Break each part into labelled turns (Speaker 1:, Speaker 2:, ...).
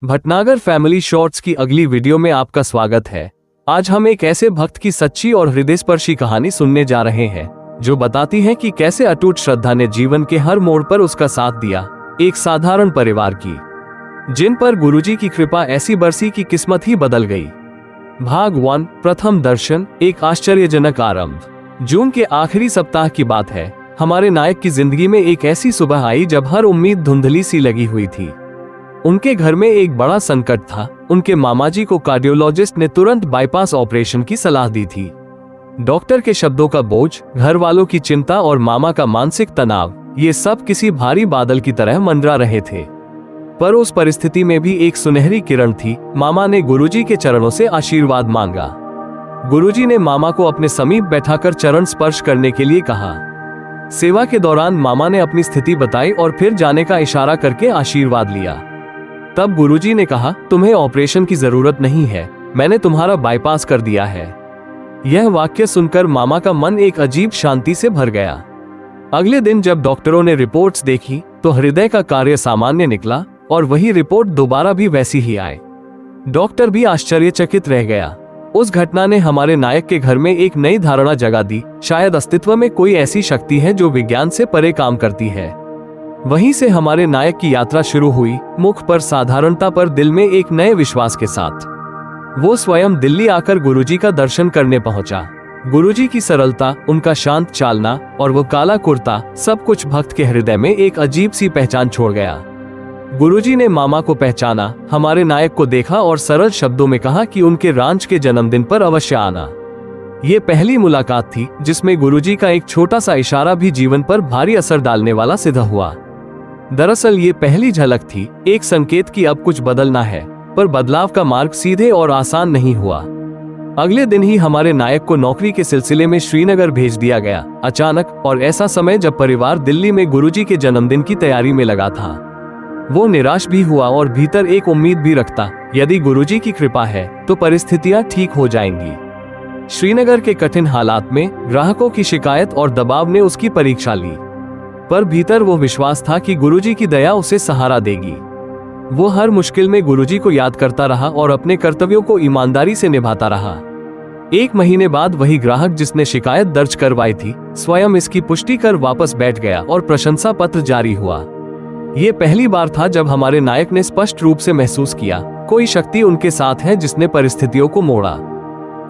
Speaker 1: Bhatnagar family shorts की अगली video में आपका स्वागत है। आज हम एक ऐसे भक्त की सच्ची और हृदयस्पर्शी कहानी सुनने जा रहे हैं जो बताती है कि कैसे अटूट श्रद्धा ने जीवन के हर मोड़ पर उसका साथ दिया। एक साधारण परिवार की जिन पर गुरुजी की कृपा ऐसी बरसी की किस्मत ही बदल गई। भाग 1 प्रथम दर्शन, एक आश्चर्यजनक आरंभ। जून के आखिरी सप्ताह की बात है। हमारे नायक की जिंदगी में एक ऐसी सुबह आई जब हर उम्मीद धुंधली सी लगी हुई थी। उनके घर में एक बड़ा संकट था। उनके मामाजी को कार्डियोलॉजिस्ट ने तुरंत बाईपास ऑपरेशन की सलाह दी थी। डॉक्टर के शब्दों का बोझ, घर वालों की चिंता और मामा का मानसिक तनाव, ये सब किसी भारी बादल की तरह मंडरा रहे थे। पर उस परिस्थिति में भी एक सुनहरी किरण थी। मामा ने गुरुजी के चरणों से आशीर्वाद मांगा। गुरुजी ने मामा को अपने समीप बैठाकर चरण स्पर्श करने के लिए कहा। सेवा के दौरान मामा ने अपनी स्थिति बताई और फिर जाने का इशारा करके आशीर्वाद लिया। तब गुरुजी ने कहा, तुम्हें ऑपरेशन की जरूरत नहीं है, मैंने तुम्हारा बाईपास कर दिया है। यह वाक्य सुनकर मामा का मन एक अजीब शांति से भर गया। अगले दिन जब डॉक्टरों ने रिपोर्ट्स देखी तो हृदय का कार्य सामान्य निकला और वही रिपोर्ट दोबारा भी वैसी ही आई। डॉक्टर भी आश्चर्यचकित रह गया। उस घटना ने हमारे नायक के घर में एक नई धारणा जगा दी। शायद अस्तित्व में कोई ऐसी शक्ति है जो विज्ञान से परे काम करती है। वहीं से हमारे नायक की यात्रा शुरू हुई, मुख पर साधारणता पर दिल में एक नए विश्वास के साथ। वो स्वयं दिल्ली आकर गुरुजी का दर्शन करने पहुंचा। गुरुजी की सरलता, उनका शांत चालना और वो काला कुर्ता, सब कुछ भक्त के हृदय में एक अजीब सी पहचान छोड़ गया। गुरुजी ने मामा को पहचाना, हमारे नायक को देखा और सरल शब्दों में कहा कि उनके रांच के जन्मदिन पर अवश्य आना। ये पहली मुलाकात थी जिसमें गुरुजी का एक छोटा सा इशारा भी जीवन पर भारी असर डालने वाला सिद्ध हुआ। दरअसल ये पहली झलक थी, एक संकेत कि अब कुछ बदलना है। पर बदलाव का मार्ग सीधे और आसान नहीं हुआ। अगले दिन ही हमारे नायक को नौकरी के सिलसिले में श्रीनगर भेज दिया गया, अचानक, और ऐसा समय जब परिवार दिल्ली में गुरुजी के जन्मदिन की तैयारी में लगा था। वो निराश भी हुआ और भीतर एक उम्मीद भी रखता, यदि गुरुजी की कृपा है तो परिस्थितियां ठीक हो जाएंगी। श्रीनगर के कठिन हालात में ग्राहकों की शिकायत और दबाव ने उसकी परीक्षा ली, पर भीतर वो विश्वास था कि गुरुजी की दया उसे सहारा देगी। वो हर मुश्किल में गुरुजी को याद करता रहा और अपने कर्तव्यों को ईमानदारी से निभाता रहा। एक महीने बाद वही ग्राहक जिसने शिकायत दर्ज करवाई थी, स्वयं इसकी पुष्टि कर वापस बैठ गया और प्रशंसा पत्र जारी हुआ। ये पहली बार था जब हमारे नायक ने स्पष्ट रूप से महसूस किया, कोई शक्ति उनके साथ है जिसने परिस्थितियों को मोड़ा।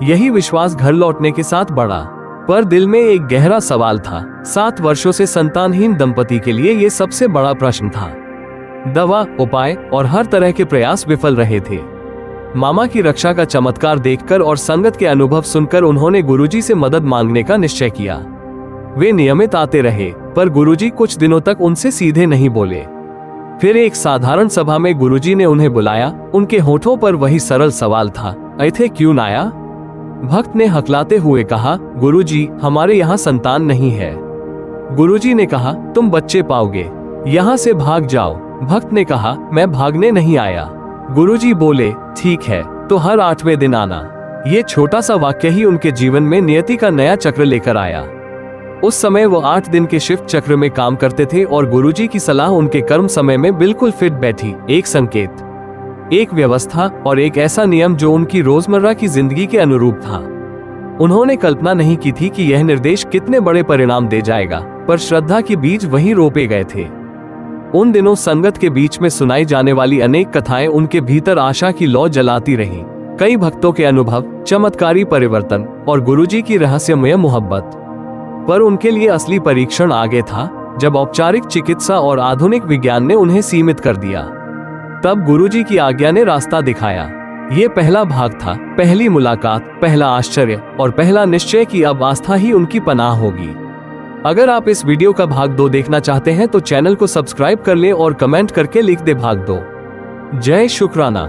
Speaker 1: यही विश्वास घर लौटने के साथ बढ़ा। पर दिल में एक गहरा सवाल था। 7 वर्षों से संतानहीन दंपति के लिए ये सबसे बड़ा प्रश्न था। दवा, उपाय और हर तरह के प्रयास विफल रहे थे। मामा की रक्षा का चमत्कार देखकर और संगत के अनुभव सुनकर उन्होंने गुरुजी से मदद मांगने का निश्चय किया। वे नियमित आते रहे, पर गुरुजी कुछ दिनों तक उनसे सीधे नहीं बोले। फिर एक साधारण सभा में गुरुजी ने उन्हें बुलाया। उनके होठों पर वही सरल सवाल था, ऐथे क्यों ना आया? भक्त ने हकलाते हुए कहा, गुरुजी, हमारे यहाँ संतान नहीं है। गुरुजी ने कहा, तुम बच्चे पाओगे, यहाँ से भाग जाओ। भक्त ने कहा, मैं भागने नहीं आया। गुरुजी बोले, ठीक है, तो हर 8वें दिन आना। ये छोटा सा वाक्य ही उनके जीवन में नियति का नया चक्र लेकर आया। उस समय वो 8 दिन के शिफ्ट चक्र में काम करते थे और गुरुजी की सलाह उनके कर्म समय में बिल्कुल फिट बैठी। एक संकेत, एक व्यवस्था और एक ऐसा नियम जो उनकी रोजमर्रा की जिंदगी के अनुरूप था। उन्होंने कल्पना नहीं की थी कि यह निर्देश कितने बड़े परिणाम दे जाएगा, पर श्रद्धा के बीज वहीं रोपे गए थे। उन दिनों संगत के बीच में सुनाई जाने वाली अनेक कथाएं उनके भीतर आशा की लौ जलाती रहीं। कई भक्तों के अनुभव, चमत्कारी परिवर्तन और गुरुजी की रहस्यमय मोहब्बत। पर उनके लिए असली परीक्षण आगे था, जब औपचारिक चिकित्सा और आधुनिक विज्ञान ने उन्हें सीमित कर दिया। तब गुरुजी की आज्ञा ने रास्ता दिखाया। ये पहला भाग था, पहली मुलाकात, पहला आश्चर्य और पहला निश्चय कि अब आस्था ही उनकी पनाह होगी। अगर आप इस वीडियो का भाग 2 देखना चाहते हैं तो चैनल को सब्सक्राइब कर लें और कमेंट करके लिख दे भाग 2। जय शुक्राना।